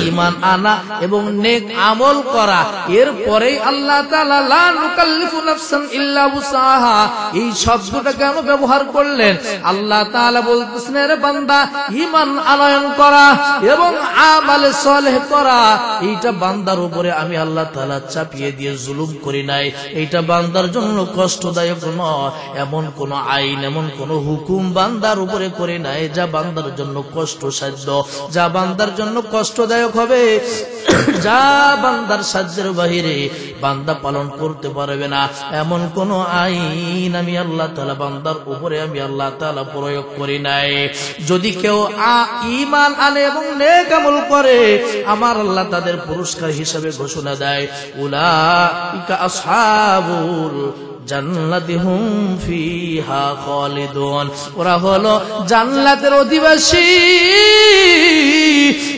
ঈমান আনা এবং নেক আমল করা, এরপরেই আল্লাহ তাআলা লা নুকাল্লিফু নাফসান ইল্লা উসআহা এই শব্দটা কেন ব্যবহার করলেন? আল্লাহ তাআলা বলতেছেন, রে বান্দা, ঈমান আনয়ন করা এবং আমালে সালেহ করা, এইটা বান্দার উপরে আমি আল্লাহ তাআলা চাপিয়ে দিয়ে জুলুম করি নাই। এইটা বান্দার জন্য কষ্টদায়ক নয়, এমন কোন আইন, এমন কোন হুকুম বান্দার উপরে করে নাই যা বান্দার জন্য কষ্টসাধ্য, যা বান্দার জন্য কষ্টদায়ক হবে, যা বান্দার সাধ্যের বাহিরে বান্দা পালন করতে পারবে না, এমন কোন আইন আমি আল্লাহ তাআলা বান্দার উপরে আমি আল্লাহ তাআলা প্রয়োগ করি নাই। যদি কেউ ঈমান আনে এবং নেক আমল করে, আমার আল্লাহ তাদের পুরস্কার হিসেবে ঘোষণা দেয়, উলাইকা আসহাবুল জান্নাতি হুম ফিহা খালিদুন, ওরা হলো জান্নাতের অধিবাসী,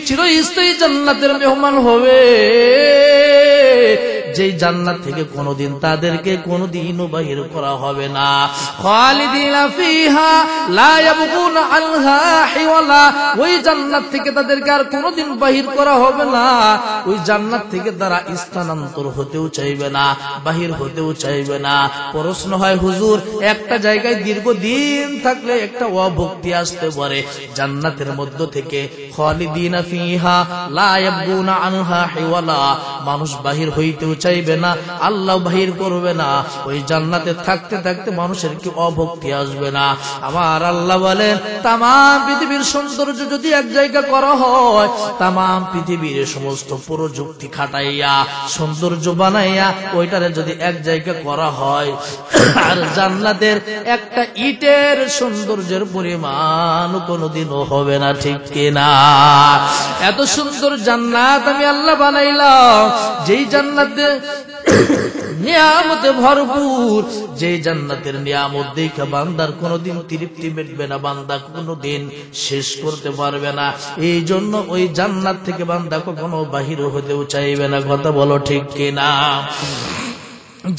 চিরস্থায়ী জান্নাতের মেহমান হবে, যেই জান্নাত থেকে কোনদিন তাদেরকে কোনদিনও বাহির করা হবে না। খালিদিনা ফিহা লা ইয়াবগুনা আনহা হিওয়ালা, ওই জান্নাত থেকে তাদেরকে আর কোনদিন বাহির করা হবে না, ওই জান্নাত থেকে তারা স্থানান্তর হতেও চাইবে না, বাহির হতেও চাইবে না। প্রশ্ন হয়, হুজুর, একটা জায়গায় দীর্ঘদিন থাকলে একটা অভক্তি আসতে পারে, জান্নাতের মধ্য থেকে খালিদিনা ফিহা লা ইয়াবগুনা আনহা হিওয়ালা, মানুষ বাহির হইতেও চাইবে না, আল্লাহ বাহির করবে না, ওই জান্নাতে থাকতে থাকতে মানুষের কি অভক্তি আসবে না? আমার আল্লাহ বলেন, তাম পৃথিবীর সৌন্দর্য যদি এক জায়গা করা হয়, তাম পৃথিবীর সমস্ত প্রযুক্তি খাটাইয়া সৌন্দর্য বানাইয়া ওইটারে যদি এক জায়গা করা হয়, আর জান্নাতের একটা ইটের সৌন্দর্যের পরিমাণ কোনোদিনও হবে না, ঠিক কিনা? এত সুন্দর জান্নাত আমি আল্লাহ বানাইলাম, যেই জান্নাতে নিয়ামতে ভরপুর, যে জান্নাতের নিয়ামত দেখে বান্দার কোনদিন তৃপ্তি মিটবে না, বান্দা কোনদিন শেষ করতে পারবে না। এই জন্য ওই জান্নাত থেকে বান্দা কখনো বাহির হতেও চাইবে না। কথা বলো ঠিক কিনা?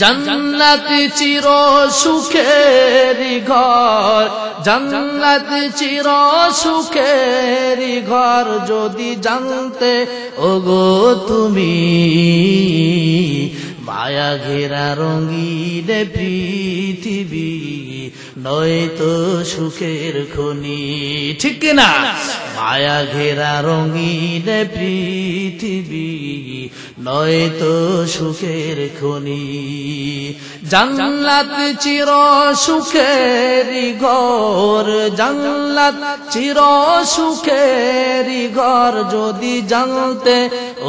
জান্নাত চির সুখের ঘর, জান্নাত চির সুখের ঘর, যদি জানতে ওগো তুমি, মায়া ঘেরা রঙিন পৃথিবী নয়তো সুখের খনি, ঠিক কিনা? মায়া ঘেরা রঙিন পৃথিবী নয়তো সুখের খনি, জান্নাত চির সুখের ঘর, জান্নাত চির সুখের ঘর, যদি জানতে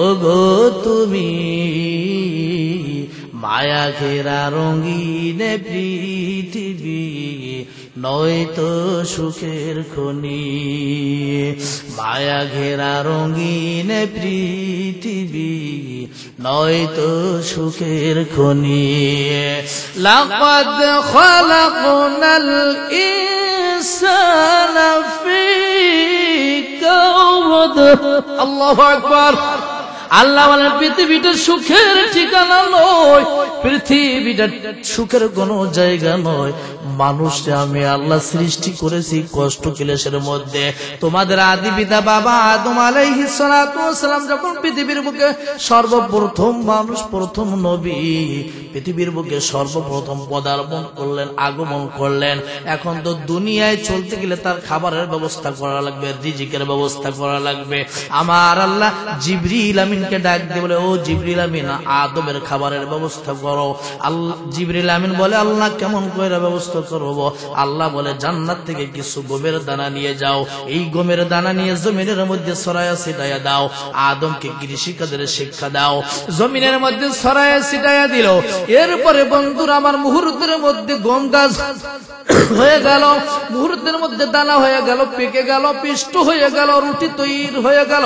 ওগো তুমি, মায়া ঘেরা রঙিন পৃথিবী নয়তো সুখের খনি, মায়া ঘেরা রঙিন পৃথিবী নয়তো সুখের খনি। লাকাদ খালাকনাল ইনসানা ফি কাবদ, আল্লাহু আকবার। আল্লাহ বলেন, পৃথিবীটা সুখের ঠিকানা নয়, পৃথিবীটা সুখের কোনো জায়গা নয়। মানুষকে আমি আল্লাহ সৃষ্টি করেছি কষ্ট ক্লেশের মধ্যে। তোমাদের আদি পিতা বাবা আদম আলাইহিস সালাতু ওয়াস সালাম যখন পৃথিবীর বুকে সর্বপ্রথম মানুষ, প্রথম নবী, পৃথিবীর বুকে সর্বপ্রথম পদার্পণ করলেন, আগমন করলেন। এখন তো দুনিয়ায় চলতে গেলে তার খাবারের ব্যবস্থা করা লাগবে, রিজিকের ব্যবস্থা করা লাগবে। আমার আল্লাহ জিবরিল আমিনকে ডাক দিয়ে বলে, ও জিবরিল আমিন, আদমের খাবারের ব্যবস্থা করো। আল্লাহ জিবরিল আমিন বলে, আল্লাহ কেমন করে ব্যবস্থা করব? আল্লাহ বলে, জান্নাত থেকে কিছু গমের দানা নিয়ে যাও, এই গমের দানা নিয়ে জমিনের মধ্যে ছড়ায়া ছিটাইয়া দাও। আদমকে কৃষিকাজের শিক্ষা দাও, জমিনের মধ্যে ছড়ায়া ছিটাইয়া দিল। এরপরে বন্ধুরা আমার, মুহূর্তের মধ্যে গম গাছ হয়ে গেল, মুহূর্তের মধ্যে দানা হয়ে গেল, পেকে গেল, পিষ্ট হয়ে গেল, রুটি তৈরি হয়ে গেল।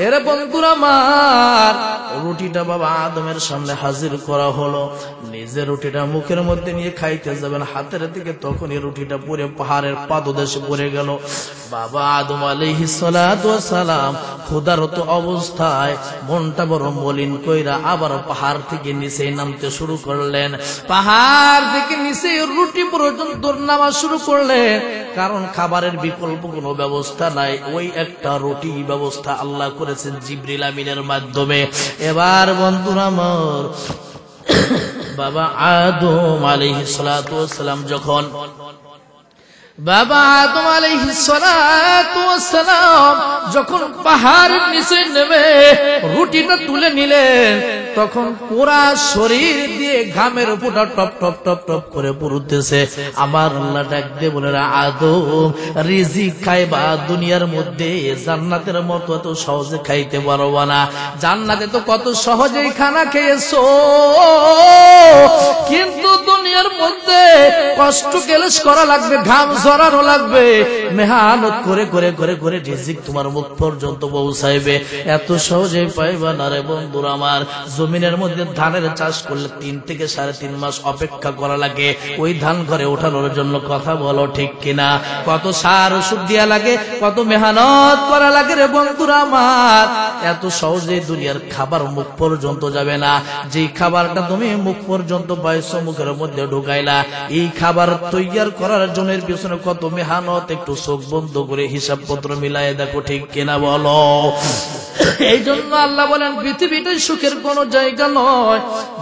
এর বন্ধুরা আমার, রুটিটা বাবা আদমের সামনে হাজির করা হলো। নিজে রুটিটা মুখের মধ্যে নিয়ে খাইতে যাবেন, হাতের দিকে তখনই রুটিটা পুরে পাহাড়ের পাদদেশে পড়ে গেল। বাবা আদম আলাইহিস সালাতু ওয়াস সালাম ক্ষুধারত অবস্থায় মনটা বড় মলিন কইরা আবার পাহাড় থেকে নিচে নামতে শুরু করলেন, পাহাড় থেকে নিচে রুটি পর্যন্ত নামা শুরু করলেন, কারণ খাবারের বিকল্প কোনো ব্যবস্থা নাই। ওই একটা রুটি ব্যবস্থা আল্লাহ করেছেন জিবরিল আমিনের মাধ্যমে। এবার বন্ধুরা আমার, বাবা আদম আলাইহিস সালাতু ওয়াস সালাম যখন যখন পাহাড়ের নিচে নেমে রুটিটা তুলে নিলেন, তখন পুরা শরীর দিয়ে ঘামের ফোঁটা টপ টপ টপ টপ করে পড়তেছে। আমার আল্লাহ ডাক দিয়ে বলে, আদম রিজিক খাইবা দুনিয়ার মধ্যে জান্নাতের মতো এত সহজে খাইতে পারবা না। জান্নাতে তো কত সহজেই খানা খেয়েছো, কিন্তু দুনিয়ার মধ্যে কষ্ট ক্লেশ করা লাগবে, ঘাম ঝরানো লাগবে, মেহনত করে করে করে করে রিজিক তোমার মুখ পর্যন্ত পৌঁছাইবে। এত সহজে পাইবা না রে বন্ধুরা আমার। জমিনের মধ্যে ধানের চাষ করলে 3 থেকে 3.5 মাস অপেক্ষা করা লাগে ওই ধান ঘরে ওঠানোর জন্য। কথা বলো ঠিক কিনা? কত সার ওষুধ দিয়া লাগে, কত মেহনত করা লাগে রে বন্ধুরা আমার। এত সহজে দুনিয়ার খাবার মুখ পর্যন্ত যাবে না। যেই খাবারটা তুমি মুখ পর্যন্ত পাইছো, মুখের মধ্যে ঢুকাইলা, এই খাবার তৈয়ার করার জন্য এর পিছনে কত মেহনত। একটু চোখ বন্ধ করে হিসাব পত্র মিলাই দেখো, ঠিক কিনা বলো? এই জন্য আল্লাহ বলেন, পৃথিবীটা সুখের কোন জায়গা নয়,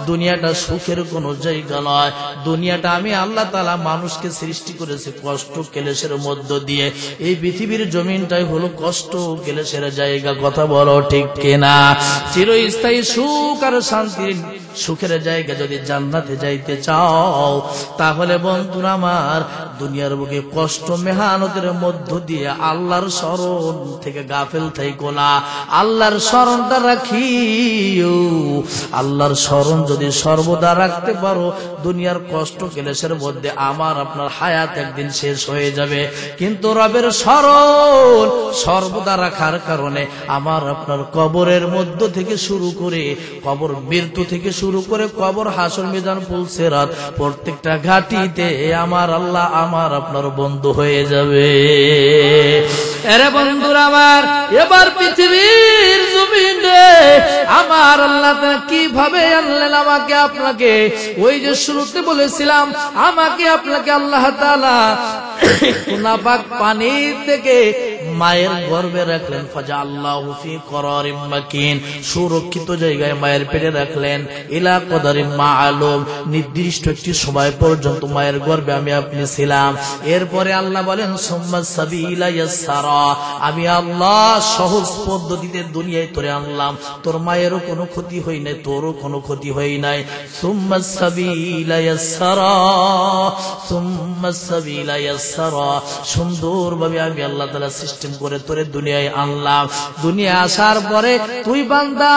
দুনিয়াটা সুখের কোন জায়গা নয়। দুনিয়াটা আমি আল্লাহ তাআলা মানুষকে সৃষ্টি করেছি কষ্ট ক্লেশের মধ্য দিয়ে। এই পৃথিবীর জমিনটাই হলো কষ্ট ক্লেশের জায়গা। কথা বলো ঠিক কিনা? চিরস্থায়ী সুখ আর শান্তির সুখের জায়গা যদি জান্নাতে যাইতে চাও, তাহলে বন্ধুরা আমার দুনিয়ার বুকে কষ্ট মেহনতের মধ্য দিয়ে আল্লাহর স্মরণ থেকে গাফেল থাইকো না। আল্লাহর স্মরণটা রাখিও। আল্লাহর স্মরণ যদি সর্বদা রাখতে পারো, দুনিয়ার কষ্ট ক্লেশের মধ্যে আমার আপনার হায়াত একদিন শেষ হয়ে যাবে। কিন্তু রবের স্মরণ সর্বদা রাখার কারণে আমার আপনার কবরের মধ্য থেকে শুরু করে, কবর মৃত্যু থেকে শুরু করে কবর, হাসর, মিজান, পুলসিরাত, প্রত্যেকটা ঘাটিতে আমার আল্লাহ আমার আপনার বন্ধু হয়ে যাবে। আরে বন্ধুরা আমার, এবার পৃথিবীর জমিনে আমার আল্লাহ কিভাবে আনলেন আমাকে আপনাকে? ওই যে শুরুতে বলেছিলাম, আমাকে আপনাকে আল্লাহ তাআলা নাপাক পানি থেকে মায়ের গর্ভে রাখলেন। ফাজআল্লাহু ফি করারিম মাকিন, সুরক্ষিত জায়গায় মায়ের পেটে রাখলেন। ইলা কদারিম মাআলুম, নির্দিষ্ট একটি সময় পর্যন্ত মায়ের গর্ভে আমি আপনি ছিলাম। এরপরে আল্লাহ বলেন, সুম্মা সাবিলা ইয়াসসারা, আমি আল্লাহ সহজ পদ্ধতিতে দুনিয়ায় তোরে আনলাম। তোর মায়েরও কোনো ক্ষতি হয় নাই, তোরও কোনো ক্ষতি হয় নাই। সুম্মা সাবিলা ইয়াসসারা, সুম্মা সাবিলা ইয়াসসারা, সুন্দরভাবে আমি আল্লাহ তাআলা সিস্টেম করে তোরে দুনিয়ায় আনলাম। দুনিয়ায় আসার পরে তুই বান্দা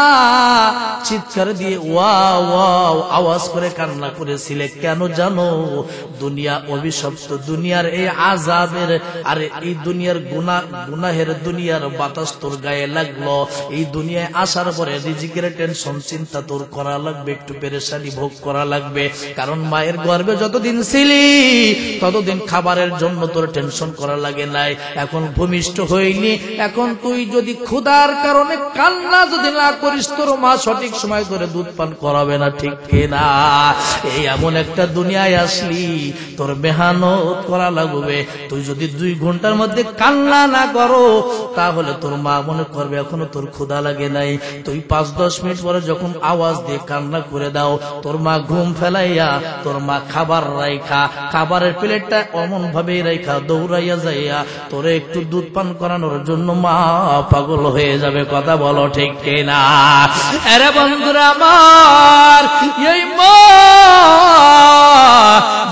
চিৎকার দিয়ে ওয়াও ওয়াও আওয়াজ করে কান্না করেছিলে। কেন জানো? দুনিয়া অভিশপ্ত, দুনিয়ার এই আযাবের, আরে এই দুনিয়ার গুনাহের দুনিয়ার বাতাস তোর গায়ে লাগলো। এই দুনিয়ায় আসার পরে রিজিকের টেনশন চিন্তা তোর করা লাগবে, একটু পেরেশানি ভোগ করা লাগবে। কারণ মায়ের গর্ভে যতদিন ছিলি ততদিন খাবারের জন্য তোর টেনশন করা লাগে নাই। এখন ভূমিষ্ঠ হইনি, এখন তুই যদি ক্ষুধার কারণে কান্না যদি না করিস, তোর মা সঠিক সময় ধরে দুধ পান করাবে না, ঠিক কিনা? এই এমন একটা দুনিয়ায় আসলি, তোর মেহনত করা লাগবে। তুই যদি 2 ঘন্টার মধ্যে কান্না না করো, তাহলে তোর মা মনে করবে এখনো তোর ক্ষুধা লাগে নাই। তুই 5-10 মিনিট পরে যখন আওয়াজ দিয়ে কান্না করে দাও, তোর মা ঘুম ফেলাইয়া, তোর মা খাবার রাইখা, খাবারের প্লেটটা অমন ভাবে রাইখা দৌড়াইয়া যাইয়া তোরে একটু দুধ পান করানোর জন্য মা পাগল হয়ে যাবে। কথা বলো ঠিক কিনা? আরে বন্ধুরা আমার, এই মা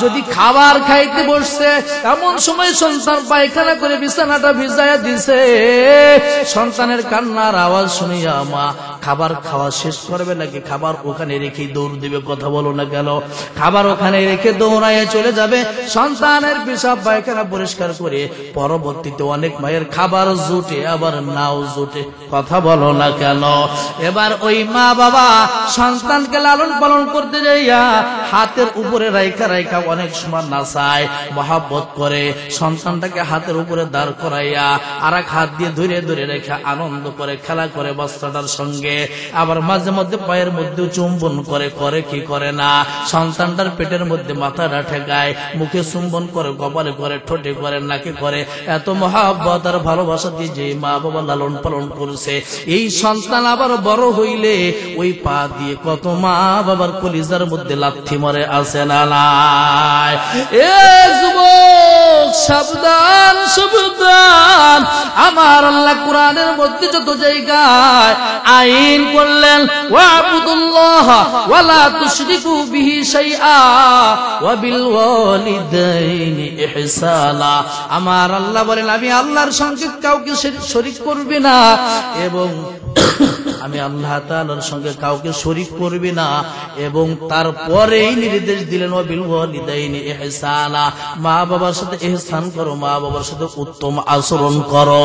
যদি খাবার খাইতে বসছে, এমন সময় সন্তান পায়খানা করে বিছানাটা ভিজাইয়া দিছে, সন্তানের কান্নার আওয়াজ শুনিয়া মা খাবার খাওয়া শেষ করবে নাকি খাবার ওখানে রেখে দৌড় দিবে? কথা বলো না কেন? খাবার ওখানে রেখে দৌড়াইয়া চলে যাবে সন্তানের পেশাব পায়খানা পরিষ্কার করে। পরবর্তীতে অনেক মায়ের খাবার জুটে, আবার নাও জুটে। কথা বলো না কেন? এবার ওই মা বাবা সন্তানকে লালন পালন করতে যাইয়া হাতের উপরে রাইখা রাইখা অনেক সময় নাচায়, মহাব্বত করে, সন্তানটাকে হাতের উপরে দাঁড় করাইয়া আর এক হাত দিয়ে ধরে ধরে রেখে আনন্দ করে, খেলা করে বাচ্চাটার সঙ্গে। আবার মাঝে মধ্যে পায়ের মধ্যে চুম্বন করে, করে কি করে না, সন্তানটার পেটের মধ্যে মাথাটা ঠেকায়, মুখে চুম্বন করে, কপালে করে, ঠোঁটে করে, নাকে করে। এত মহাব্বত আর ভালোবাসা দিয়ে যে মা বাবা লালন পালন করছে, এই সন্তান আবার বড় হইলে ওই পা দিয়ে কত মা বাবার কলিজার মধ্যে লাথি মারে, আছে না নাই? এ যুবক সাবধান, সাবধান। আমার আল্লাহ কোরআনের মধ্যে যত জায়গায় আইন করলেন, ওয়াবুদুল্লাহ ওয়ালা তুশরিকু বিহি শাইআ ওয়া বিল ওয়ালিদাইনি ইহসানা। আমার আল্লাহ বলেন, আমি আল্লাহর সঙ্গে কাউকে শরীক করবে না, এবং আমি আল্লাহ তাআলার সঙ্গে কাউকে শরীক করবে না। এবং তারপরেই নির্দেশ দিলেন, ওয়া বিল ওয়ালিদাইনি ইহসানা, মা বাবার সাথে ইহসান করো, মা বাবার সাথে উত্তম আচরণ করো।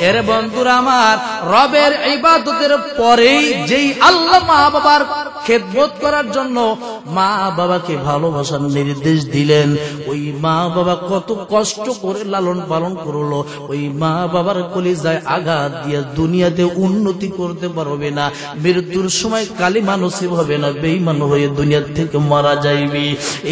এর বন্ধুরা আমার, রবের ইবাদতের পরেই যেই আল্লাহ মা বাবার খেদমত করার জন্য মা বাবাকে ভালোবাসার নির্দেশ দিলেন, ওই মা বাবা কত কষ্ট করে লালন পালন করলো, ওই মা বাবার কলিজায় আঘাত দিয়ে দুনিয়াতে উন্নতি করতে পারবে না, মৃত্যুর সময় কালিমা নসিব হবে না, বেঈমান হয়ে দুনিয়া থেকে মারা যাইবি।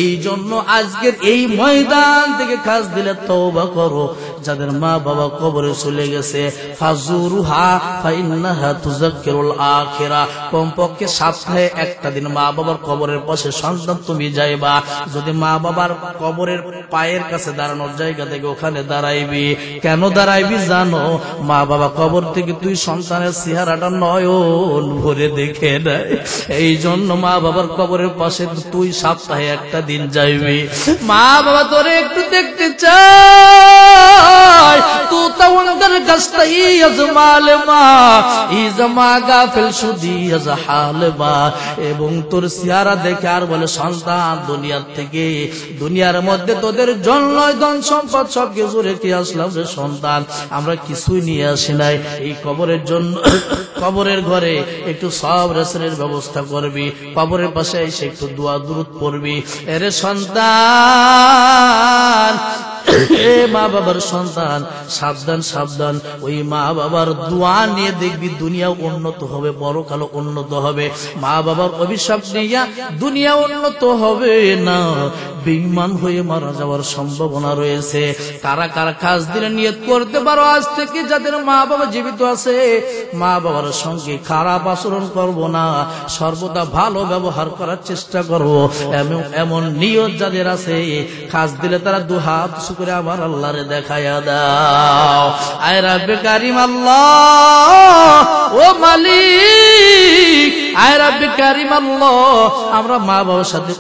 এই জন্য আজকের এই ময়দান থেকে কাজ দিলে তওবা করো। যাদের মা বাবা কবরে চলে গেছে, ফাজুরুহা ফাইন্নাহা তুযাক্কিরুল আখিরা, কমপক্ষে সপ্তাহে একটা দিন মা বাবার কবরের পাশে সন্তান তুমি যাইবা। যদি মা বাবার কবরের পায়ের কাছে দাঁড়ানোর জায়গা থেকে ওখানে দাঁড়াইবি, কেন দাঁড়াইবি জানো? মা বাবা কবর থেকে তুই সন্তানের চেহারাটা নয়ন ভরে দেখে নেয়, এই জন্য মা বাবার কবরের পাশে তুই সপ্তাহে একটা দিন যাইবি। মা বাবা তোরে একটু দেখতে চায়, তু তাওয়ান্দার কাস্তাই আজমালে মা ইজমা গাফিল সুদি আজহালে মা। এবং তোর চেহারা দেখে আর বলে, সন্তান দুনিয়ার থেকে, দুনিয়ার মধ্যে তোদের জন্য ধন সম্পদ সব কিছু রেখে আসলাম রে সন্তান, আমরা কিছুই নিয়ে আসি নাই। এই কবরের জন্য কবরের ঘরে একটু সব রেশনের ব্যবস্থা করবি, কবরের পাশে এসে একটু দোয়া দুরূদ পড়বি। এরে সন্তান, এ মা বাবার সন্তান, সাবধান সাবধান। ওই মা বাবার দোয়া নিয়ে দেখবি দুনিয়া উন্নত হবে, পরকালও উন্নত হবে। মা বাবার অভিশাপ নিয়ে দুনিয়া উন্নত হবে না, বেঈমান হয়ে মারা যাওয়ার সম্ভাবনা রয়েছে। কারা কারা কাজ দিলে নিয়ত করতে পারো আজ থেকে, যাদের মা বাবা জীবিত আছে, মা বাবার সঙ্গে খারাপ আচরণ করব না, সর্বদা ভালো ব্যবহার করার চেষ্টা করব, এমন নিয়ত যাদের আছে, কাজ দিলে তারা দুহাত করে আমার আল্লাহরে দেখায়া দাও। আয় রাব্বে কারিম আল্লাহ, ও মালিক, আয় রাব্বে কারিম আল্লাহ, আমরা মা বাবার সাথে